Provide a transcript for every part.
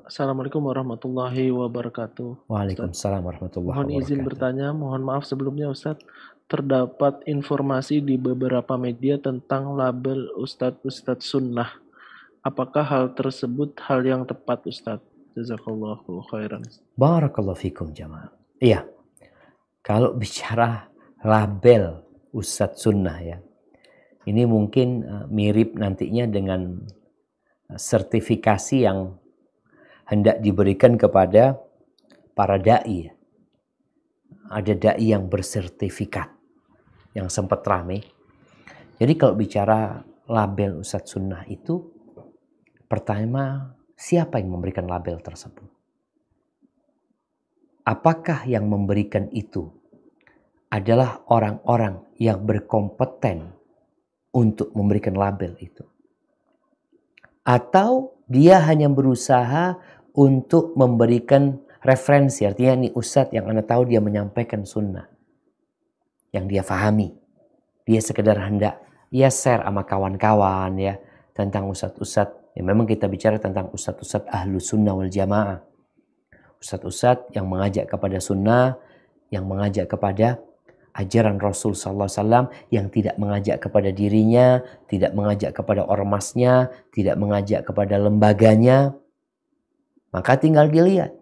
Assalamualaikum warahmatullahi wabarakatuh, Ustadz. Waalaikumsalam warahmatullahi Mohon izin wabarakatuh. bertanya, mohon maaf sebelumnya Ustadz. Terdapat informasi di beberapa media tentang label Ustadz-Ustadz Sunnah. Apakah hal tersebut hal yang tepat Ustadz? Jazakallahu khairan. Barakallahu fikum jamaah. Iya, kalau bicara label Ustadz Sunnah ya, ini mungkin mirip nantinya dengan sertifikasi yang hendak diberikan kepada para da'i. Ada da'i yang bersertifikat, yang sempat rame. Jadi kalau bicara label Ustadz Sunnah itu, pertama, siapa yang memberikan label tersebut? Apakah yang memberikan itu adalah orang-orang yang berkompeten untuk memberikan label itu? Atau dia hanya berusaha untuk memberikan referensi, artinya ini ustadz yang Anda tahu dia menyampaikan sunnah yang dia fahami. Dia sekedar hendak share sama kawan-kawan ya tentang ustadz-ustadz. Ya memang kita bicara tentang ustadz-ustadz ahlu sunnah wal jamaah. Ustadz-ustadz yang mengajak kepada sunnah, yang mengajak kepada ajaran Rasul SAW, yang tidak mengajak kepada dirinya, tidak mengajak kepada ormasnya, tidak mengajak kepada lembaganya. Maka tinggal dilihat,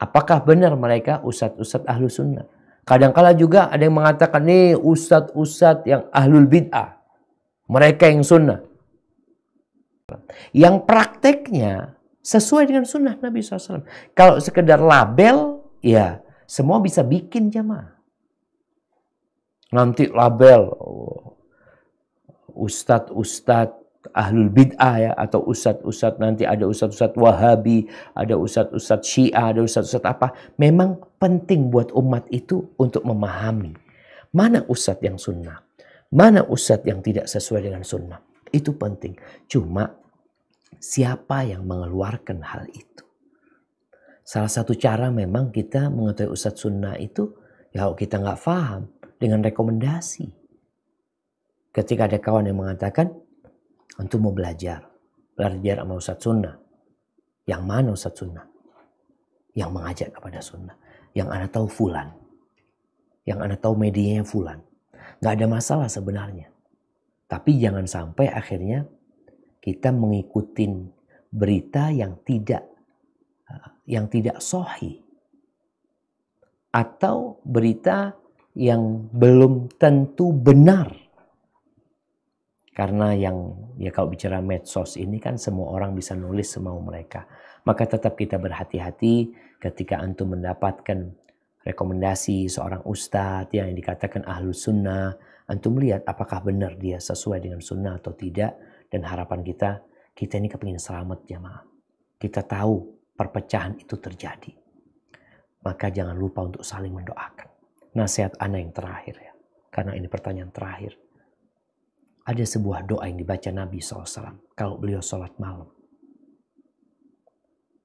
apakah benar mereka ustadz-ustadz ahlu sunnah. Kadang-kala juga ada yang mengatakan, nih ustadz-ustadz yang ahlul bid'ah, mereka yang sunnah. Yang prakteknya sesuai dengan sunnah Nabi SAW. Kalau sekedar label, ya semua bisa bikin jamaah. Nanti label ustadz-ustadz ahlul bid'ah ya, atau ustadz-ustadz, nanti ada ustadz-ustadz wahabi, ada ustadz-ustadz syiah, ada ustadz-ustadz apa. Memang penting buat umat itu untuk memahami mana ustadz yang sunnah, mana ustadz yang tidak sesuai dengan sunnah. Itu penting. Cuma siapa yang mengeluarkan hal itu? Salah satu cara memang kita mengetahui ustadz sunnah itu, ya kalau kita nggak paham, dengan rekomendasi. Ketika ada kawan yang mengatakan, antum mau belajar sama ustadz sunnah. Yang mana ustadz sunnah? Yang mengajak kepada sunnah. Yang Anda tahu fulan. Yang Anda tahu medianya fulan. Nggak ada masalah sebenarnya. Tapi jangan sampai akhirnya kita mengikuti berita yang tidak sahih. Atau berita yang belum tentu benar. Karena kalau bicara medsos ini kan semua orang bisa nulis semau mereka. Maka tetap kita berhati-hati ketika antum mendapatkan rekomendasi seorang ustadz yang dikatakan ahlu sunnah. Antum lihat apakah benar dia sesuai dengan sunnah atau tidak. Dan harapan kita ini kepingin selamat jamaah. Kita tahu perpecahan itu terjadi. Maka jangan lupa untuk saling mendoakan. Nasihat ana yang terakhir ya. Karena ini pertanyaan terakhir. Ada sebuah doa yang dibaca Nabi SAW. Kalau beliau sholat malam.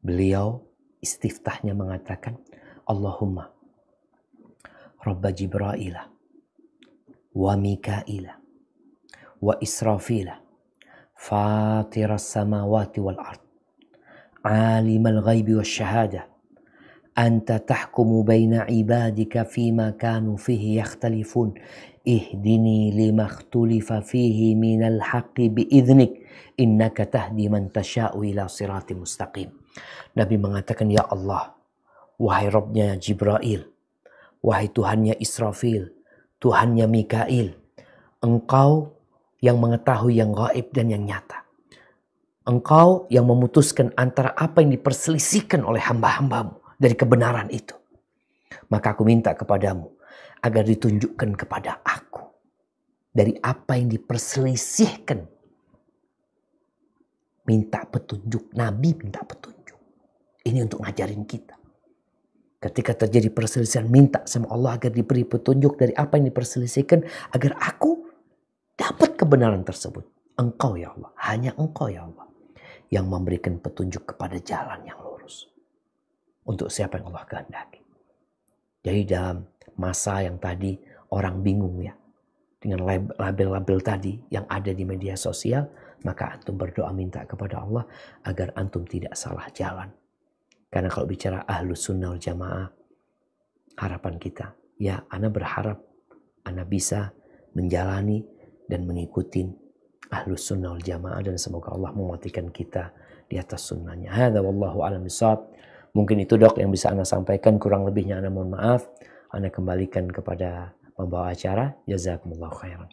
Beliau istiftahnya mengatakan. Allahumma. Rabba Jibrailah. Wa Mikailah. Wa Israfilah. Fatiras samawati wal ard. Alimal ghaibi wa syahadah. Anta tahkumu baina ibadika fima kanu fihi yakhtalifun. Ihdini lima ikhtulifa fihi minal haqqi biiznik. Innaka tahdi man tasha'u ila sirati mustaqim. Nabi mengatakan, ya Allah, wahai Rabbnya Jibril, wahai Tuhannya Israfil, Tuhannya Mikail, Engkau yang mengetahui yang gaib dan yang nyata. Engkau yang memutuskan antara apa yang diperselisihkan oleh hamba-hambamu dari kebenaran itu. Maka aku minta kepadamu agar ditunjukkan kepada aku dari apa yang diperselisihkan. Minta petunjuk. Nabi minta petunjuk. Ini untuk ngajarin kita. Ketika terjadi perselisihan, minta sama Allah agar diberi petunjuk dari apa yang diperselisihkan agar aku dapat kebenaran tersebut. Engkau ya Allah, hanya Engkau ya Allah yang memberikan petunjuk kepada jalan yang lurus. Untuk siapa yang Allah kehendaki. Jadi dalam masa yang tadi orang bingung ya. dengan label-label tadi yang ada di media sosial, maka antum berdoa minta kepada Allah agar antum tidak salah jalan. Karena kalau bicara ahlus sunnah wal jamaah, harapan kita, ya ana berharap ana bisa menjalani dan mengikuti ahlus sunnah wal jamaah, dan semoga Allah mematikan kita di atas sunnahnya. Hadza wallahu a'lam bishawab. Mungkin itu dok yang bisa ana sampaikan, kurang lebihnya ana mohon maaf. Ana kembalikan kepada pembawa acara. Jazakumullahu khairan.